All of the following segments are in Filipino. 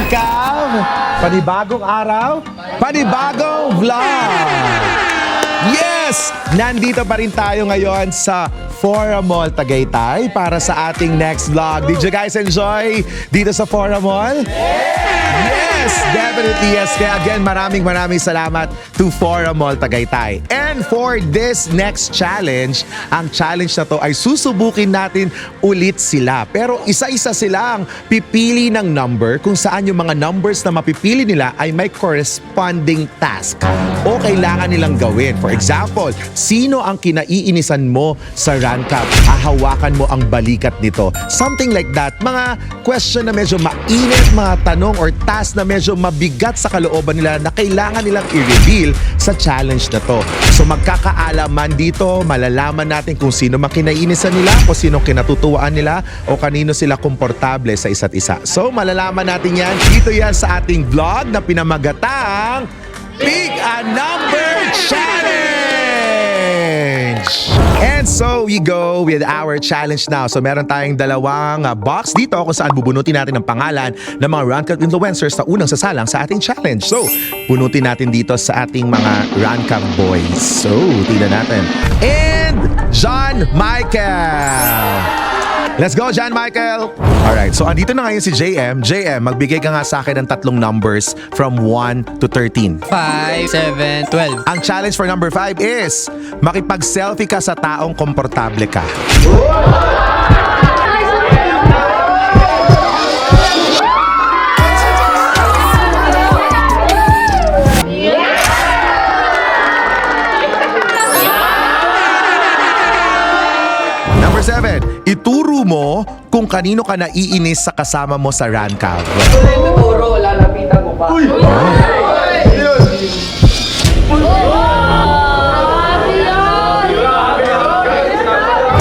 Rancav! Panibagong araw, panibagong vlog! Yes! Nandito pa rin tayo ngayon sa Fora Mall Tagaytay para sa ating next vlog. Did you guys enjoy dito sa Fora Mall? Yes! Definitely yes. Kaya again, maraming salamat to Fora Mall Tagaytay. And for this next challenge, ang challenge na to ay susubukin natin ulit sila. Pero isa-isa silang pipili ng number kung saan yung mga numbers na mapipili nila ay may corresponding task o kailangan nilang gawin. For example, sino ang kinaiinisan mo sa Rancav? Ahawakan mo ang balikat nito. Something like that. Mga question na medyo mainit, mga tanong or task na medyo mabigat sa kalooban nila na kailangan nilang i-reveal sa challenge na to. So magkakaalaman dito, malalaman natin kung sino man kinaiinisan nila o sino kinatutuwaan nila o kanino sila komportable sa isa't isa. So malalaman natin yan. Dito yan sa ating vlog na pinamagatang Pick a Number Challenge! And so we go with our challenge now. So meron tayong dalawang box dito kung saan bubunutin natin ang pangalan ng mga Rancav influencers na unang sasalang sa ating challenge. So bunutin natin dito sa ating mga Rancav boys. So tingnan natin. And John Michael! Let's go, John Michael! Alright, so andito na ngayon si JM. JM, magbigay ka nga sa akin ng tatlong numbers from 1 to 13. 5, 7, 12. Ang challenge for number 5 is makipag-selfie ka sa taong komportable ka. Number 7, ituro mo kung kanino ka naiinis sa kasama mo sa Rancav. Ituturo, lalapitan ko pa.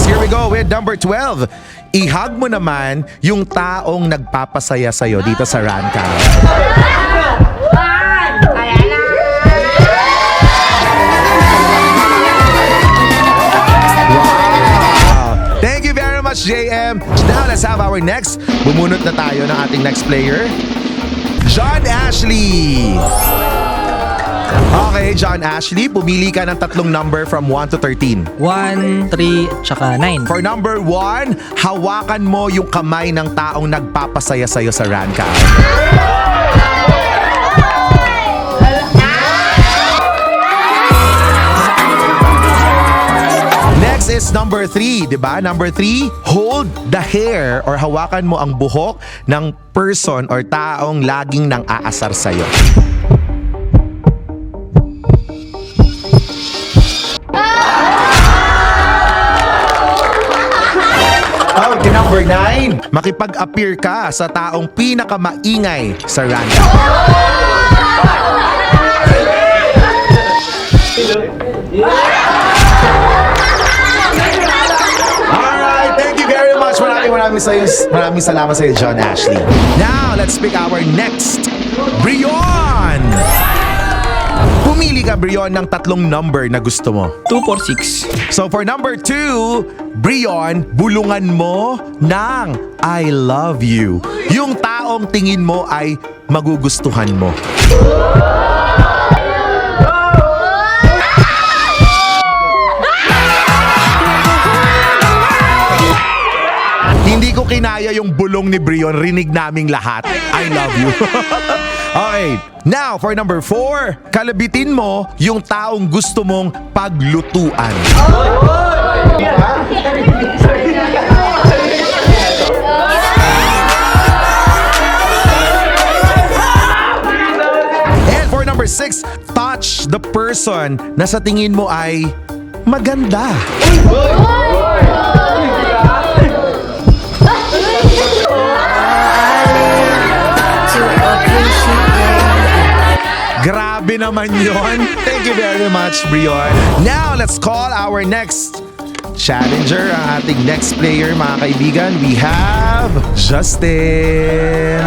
Here we go with number 12. Ihag mo naman yung taong nagpapasaya sa'yo dito sa Rancav. Thank you very much, JM. Now, let's have our next. Bumunot na tayo ng ating next player. John Ashley. Okay, John Ashley, pumili ka ng tatlong number from 1 to 13. 1, 3, tsaka 9. For number 1, hawakan mo yung kamay ng taong nagpapasaya sa'yo sa Rancav. Next is number 3, di ba? Number 3, hold the hair or hawakan mo ang buhok ng person or taong laging nang aasar sa'yo. Okay, number 9, makipag-appear ka sa taong pinakamaingay sa Rancav. Maraming salamat sa iyo, John Ashley. Now, let's pick our next. Brion! Pumili ka, Brion, ng tatlong number na gusto mo. 2, 4, 6. So for number 2, Brion, bulungan mo ng I love you. Yung taong tingin mo ay magugustuhan mo. Hindi ko kinaya yung bulong ni Brion, rinig naming lahat. I love you. Okay, now for number 4, kalabitin mo yung taong gusto mong paglutuan. And for number 6, touch the person na sa tingin mo ay maganda. Grabe naman yon. Thank you very much, Brion. Now, let's call our next challenger, ang ating next player, mga kaibigan. We have Justin.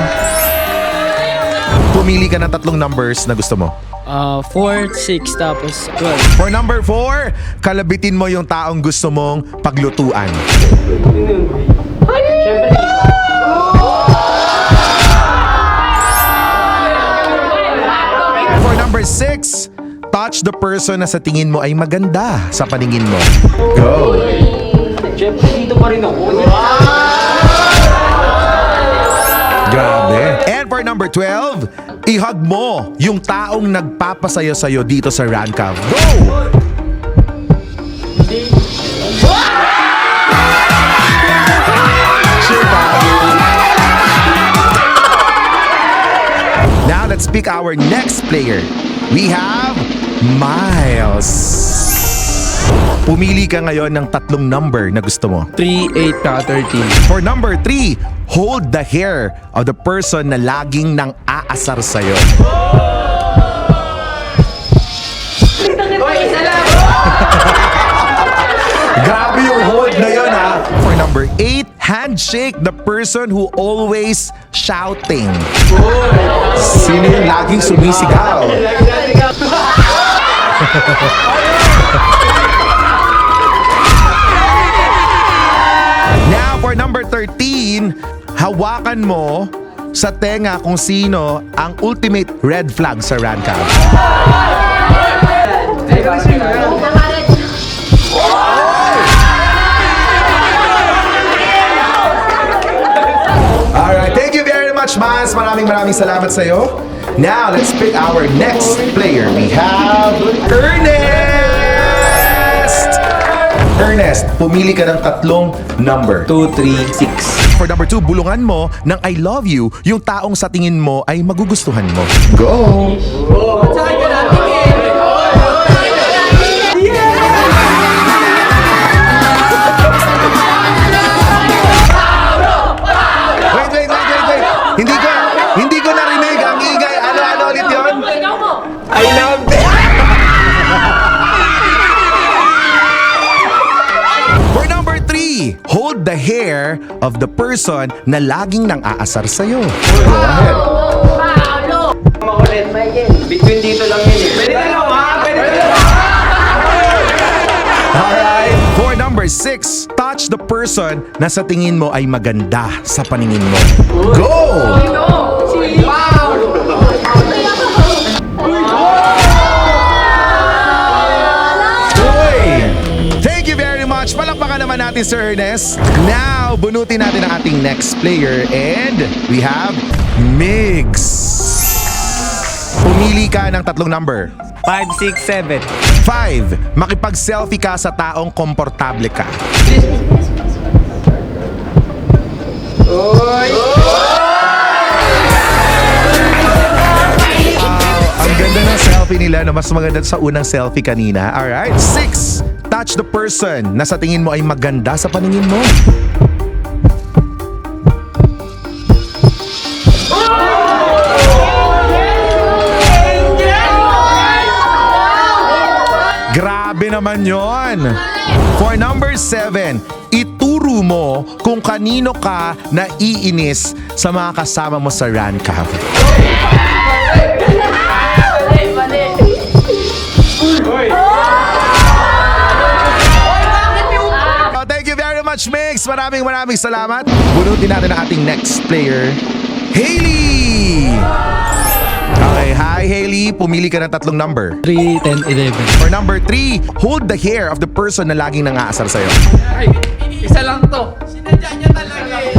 Pumili ka ng tatlong numbers na gusto mo. 4, 6, tapos 12. For number 4, kalabitin mo yung taong gusto mong paglutuan. Touch the person na sa tingin mo ay maganda sa paningin mo. Go! Siyempre, dito pa rin ako. Grabe. And for number 12, ihug mo yung taong nagpapasaya sa'yo dito sa Rancav. Go! Now let's pick our next player. We have Miles. Pumili ka ngayon ng tatlong number na gusto mo. 3, 8, tsaka 13. For number 3, hold the hair of the person na laging nang aasar sa'yo. Grabe yung hold na yun, ha? For number 8, handshake the person who always shouting. Sino yung laging sumisigaw? Now, for number 13, hawakan mo sa tenga kung sino ang ultimate red flag sa Rancav. Alright, thank you very much, Miles. Maraming salamat sa'yo. Now, let's pick our next player. We have Ernest! Ernest, pumili ka ng tatlong number. 2, 3, 6. For number 2, bulungan mo ng I love you yung taong sa tingin mo ay magugustuhan mo. Go! Wait. Hindi ko narinig ang ingay. Ano ulit yun? I love you. For number 3, hold the hair of the person na laging nang aasar sa'yo. Go ahead. Makulit. Between dito lang yun eh. Pwede na lang, ha? Pwede na lang. Alright. For number 6, touch the person na sa tingin mo ay maganda sa paningin mo. Go! Uy! Thank you very much. Palakpakan naman natin, Sir Ernest. Now, bunutin natin ang ating next player and we have Migs. Pumili ka ng tatlong number. 5, 6, 7. 5. Makipag-selfie ka sa taong komportable ka. Ang ganda ng selfie nila na mas maganda sa unang selfie kanina. Alright. 6. Touch the person na sa tingin mo ay maganda sa paningin mo. Grabe naman yon. For number 7, ituro mo kung kanino ka naiinis sa mga kasama mo sa Rancav. Oh, thank you very much, Mix. Maraming salamat. Bunutin natin ang ating next player, Hailey. Okay, hi Hailey. Pumili ka ng tatlong number. 3, 10, 11. For number 3, hold the hair of the person na laging nang-aasar sa'yo. Ay, isa lang to. Sinadya niya talaga eh.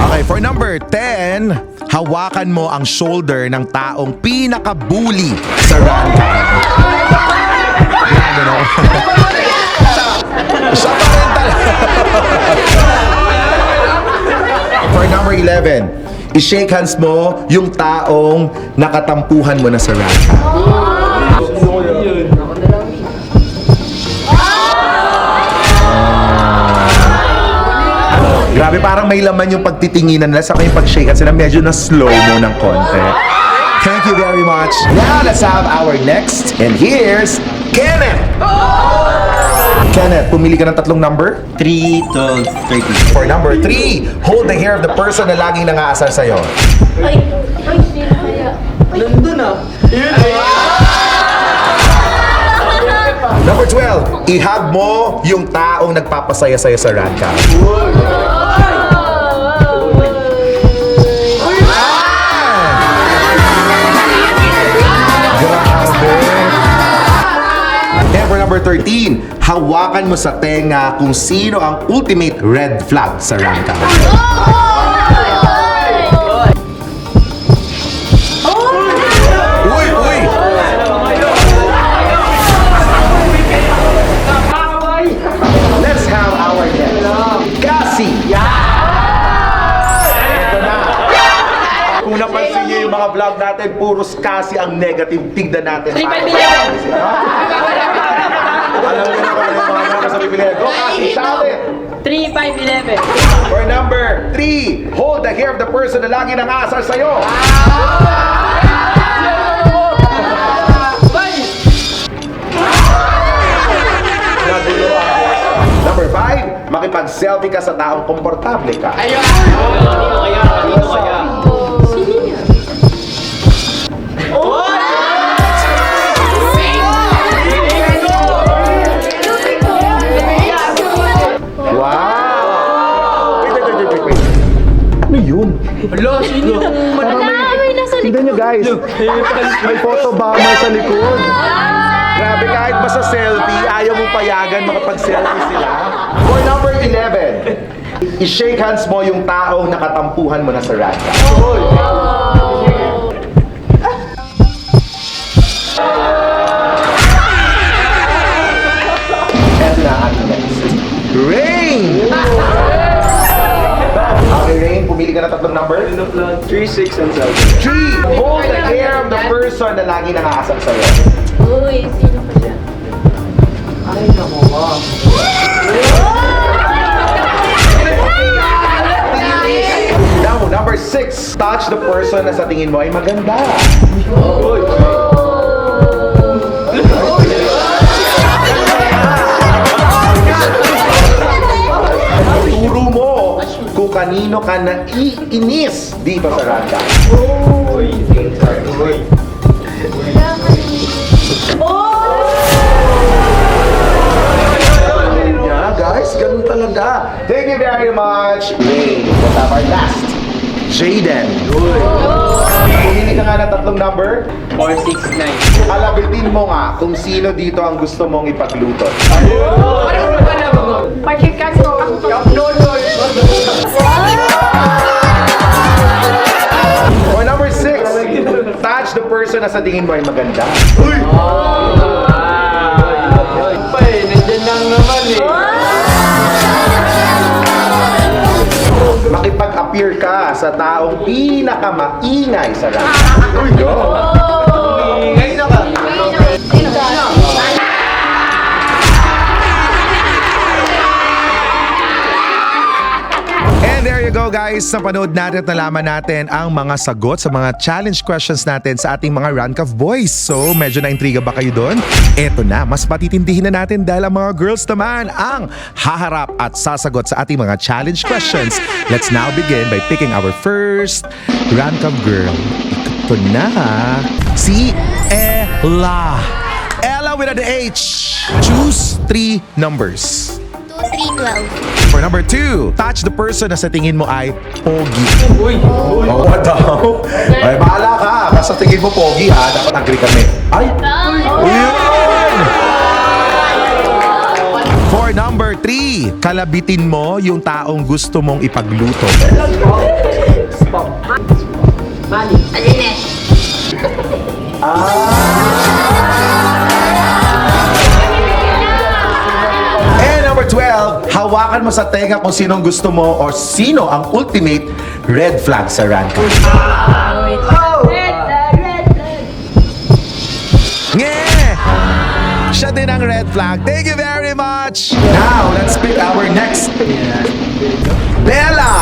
Okay, for number 10, hawakan mo ang shoulder ng taong pinaka-bully sa Rancav. Ano? Siya pa rin talaga. For number 11, i-shake hands mo yung taong nakatampuhan mo na sa Rancav. Grabe, parang may laman yung pagtitinginan nila sa yung pag-shake hands sila. Medyo na-slow mo ng konti. Thank you very much. Now, let's have our next. And here's Kenneth. Kenneth, pumili ka ng tatlong number. 3, 12, 13. For number 3, hold the hair of the person na laging nang-aasar sa'yo. Sino kaya? Nandun ah. Number 12, ihug mo yung taong nagpapasaya sa'yo sa Rancav. 13, hawakan mo sa tenga kung sino ang ultimate red flag sa ranka. Uy, uy! Let's have our guest. Cassie! Ito na. Kung napansin niyo yung mga vlog natin, puros Cassie ang negative. Tignan natin. 3-5-11. Alam niyo na kung ano yung mga numbers sa pipilihan. Go, Cassie! Shout it! 3-5-11. For number 3, hold the hair of the person na lagi nang aasar sa'yo. Number 5, makipag-selfie ka sa taong komportable ka. Ayun! Kanino kaya? Kanino kaya? Sino yan? Wow! Wait. Ano yun? Alo, sino yung Wala, may nasa Tignan nyo guys. May photo bomber sa likod. Grabe, kahit ba sa selfie, ayaw mong payagan makapag-selfie sila. For number 11, i-shake hands mo yung taong nakatampuhan mo na sa ranka. Eto na ang ating next. Rain! Okay, Rain, pumili ka na tatlong number. 3, 6, and 3, 7. hold the hair of the person na lagi nangaasar sa'yo. Uy, sino ka siya? Ay, naku ba? Now, number 6, touch the person na sa tingin mo ay maganda. Turo mo kung kanino ka naiinis dito sa ranka. Yeah, guys, ganun talaga. Thank you very much, Ray. Let's have our last. Jaden. Pumili ka nga ng tatlong number. 4, 6, 9. Alabitin mo nga kung sino dito ang gusto mong ipagluto. Ano ba na ba? Pachikan ko. For number 6, touch the person na sa tingin mo ay maganda. Ay, nandiyan lang naman eh. Makipag-appear ka sa taong pinakamaingay sa ranka. Uy, yo! Ngayon na ka. And there you go guys, napanood natin at nalaman natin ang mga sagot sa mga challenge questions natin sa ating mga Rank of Boys. So medyo na-intriga ba kayo doon? Eto na, mas patitindihin na natin dahil ang mga girls naman ang haharap at sasagot sa ating mga challenge questions. Let's now begin by picking our first Rank of Girl. Ito na, si Ella. Ella with an H. Choose 3 numbers. 2, 3, 12. For number 2, touch the person na sa tingin mo ay pogi. Uy! Oh, what daw? Ay, bahala ka. Basta tingin mo pogi ha, dapat agree kami. Ay! Yun! For number 3, kalabitin mo yung taong gusto mong ipagluto. Alin And number 12, hawakan mo sa tenga kung sinong gusto mo or sino ang ultimate red flag sa rank. Red flag. Yeah! Siya din ang red flag. Thank you very much! Now, let's pick our next. Bella!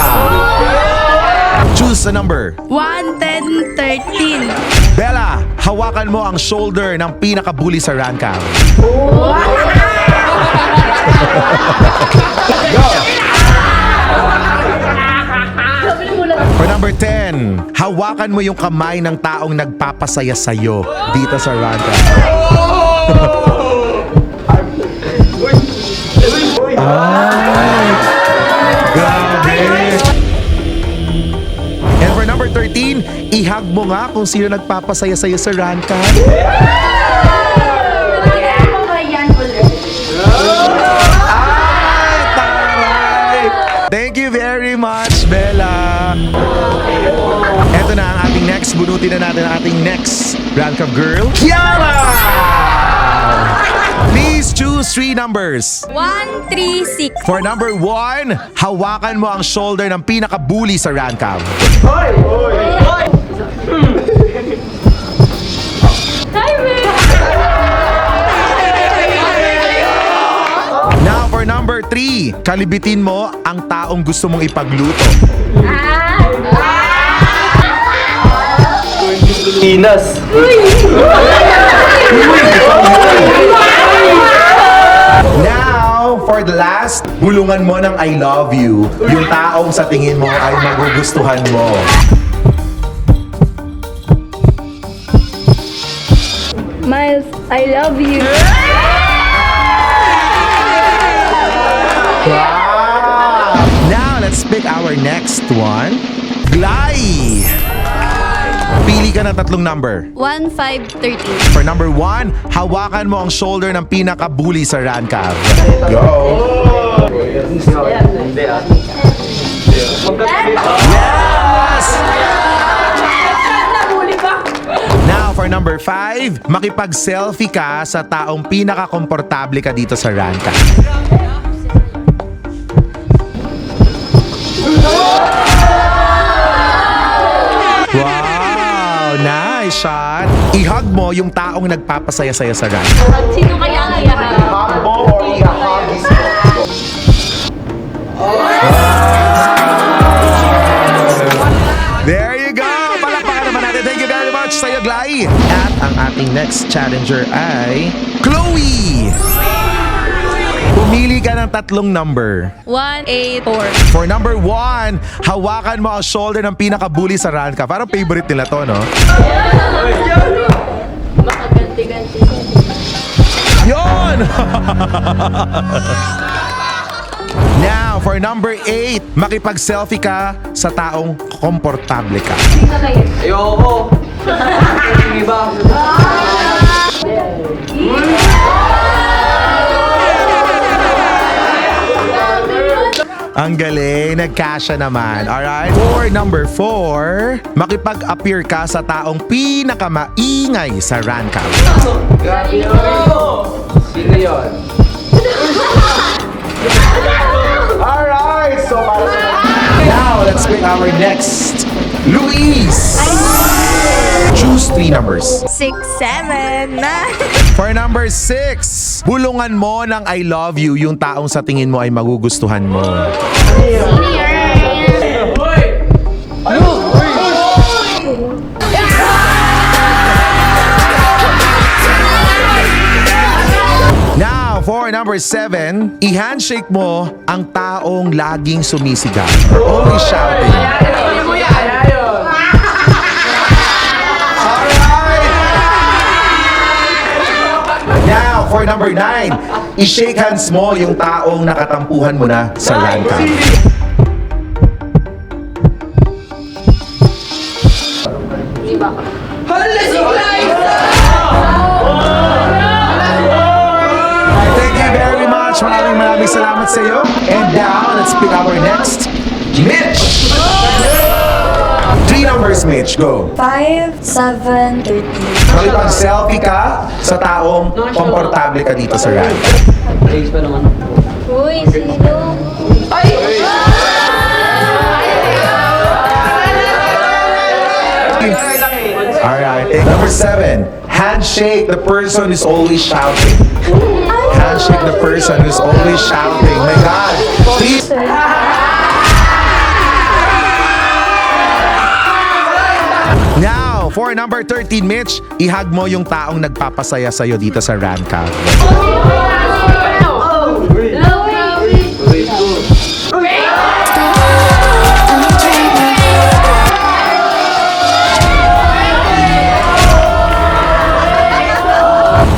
Choose a number. 1, 10, 13. Bella, hawakan mo ang shoulder ng pinaka-bully sa ranka. Go! For number 10, hawakan mo yung kamay ng taong nagpapasaya sa'yo dito sa ranka. Grabe! And for number 13, ihag mo nga kung sino nagpapasaya sa'yo sa ranka. Ako ba yan ulit? Ito na ang ating next. Bunutin na natin ang ating next Rank Up girl, Kiara! Please choose 3 numbers. 1, 3, 6. For number 1, hawakan mo ang shoulder ng pinaka-bully sa Rank Up. Now for number 3, kalibitin mo ang taong gusto mong ipagluto. Pinas. Now, for the last, bulungan mo ng I love you, yung taong sa tingin mo ay magugustuhan mo. Miles, I love you. Wow! Now, let's pick our next one. Glay! Pili ka ng 3 number. 1, 5, 13. For number 1, hawakan mo ang shoulder ng pinaka-bully sa Rancav. Go! Yes! Now, for number 5, makipag-selfie ka sa taong pinaka-komportable ka dito sa Rancav. Wow! Nice shot! I-hug mo yung taong nagpapasaya-saya sa Rancav. Sino kaya ang iyahan? Hug mo or i-hugis mo? There you go! Palakpakan naman natin. Thank you very much sa'yo, Glay! At ang ating next challenger ay Chloe! Pumili ka ng 3 number. 1, 8, 4. For number 1, hawakan mo ang shoulder ng pinaka-bully sa Ranca. Parang favorite nila to, no? Makaganti-ganti. Yon! Now, for number 8, makipag-selfie ka sa taong komportable ka. Ayoko. Yung iba. Ang galing, nagkasya naman. Alright? For number 4, makipag-appear ka sa taong pinakamaingay sa Rancav. Sino yun? Alright, so para sa... Now, let's pick our next. Luis! Choose 3 numbers. 6, 7, 9. For number 6, bulungan mo ng I love you yung taong sa tingin mo ay magugustuhan mo. Now, for number 7, i-handshake mo ang taong laging sumisigaw. Always shouting. Now, for number 9, i-shake hands mo yung taong nakatampuhan mo na sa Rancav. Thank you very much. Maraming salamat sa iyo. And now, let's pick our next, Mitch! 3 numbers, Mitch. Go. 5, 7, 13. Makipag-selfie ka sa taong komportable ka dito sa Rancav. Praise pa naman. Uy, sino? Alright, number 7, handshake the person who's always shouting. Handshake the person who's always shouting. My God, please. Now, for number 13, Mitch, ihag mo yung taong nagpapasaya sa'yo dito sa Rancav.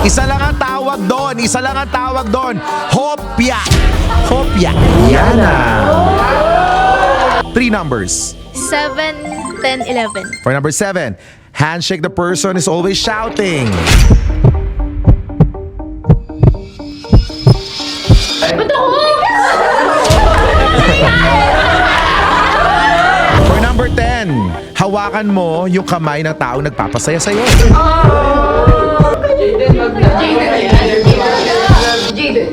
Isa lang ang tawag doon. Isa lang ang tawag doon. Hopya. Hopya. Yan na. 3 numbers. 7, 10, 11. For number 7, handshake the person is always shouting. For number 10, hawakan mo yung kamay ng taong nagpapasaya sa'yo. Jaden, wag na. Jaden.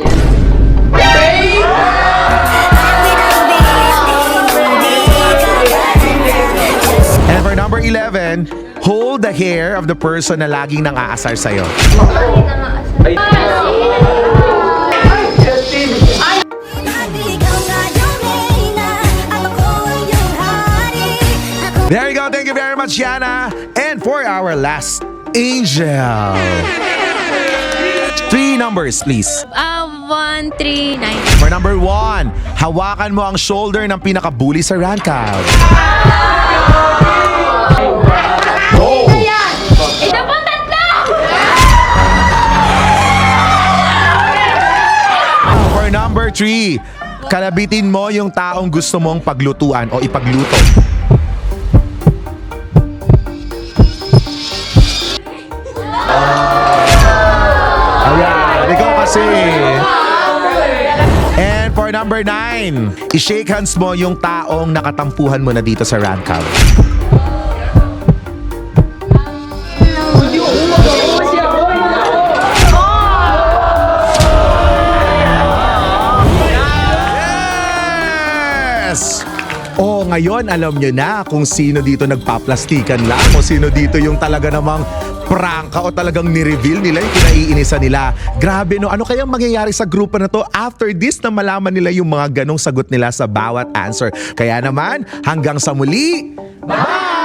And for number 11, hold the hair of the person na laging nang aasar sa'yo. Ay, Justin. There you go. Thank you very much, Yana. And for our last, Angel. 3 numbers, please. 1, 3, 9. For number 1, hawakan mo ang shoulder ng pinaka-bully sa rank-out. Go! Ito po tatlo! For number 3, kalabitin mo yung taong gusto mong paglutuan o ipagluto. Ayan, ikaw kasi. And for number 9, i-shake hands mo yung taong nakatampuhan mo na dito sa rank-out. Yes! Oh, ngayon alam nyo na kung sino dito nagpaplastikan lang o sino dito yung talaga namang prangka o talagang ni-reveal nila yung kinaiinisan nila. Grabe no, ano kayang mangyayari sa grupo na to after this na malaman nila yung mga ganong sagot nila sa bawat answer. Kaya naman, hanggang sa muli, bye!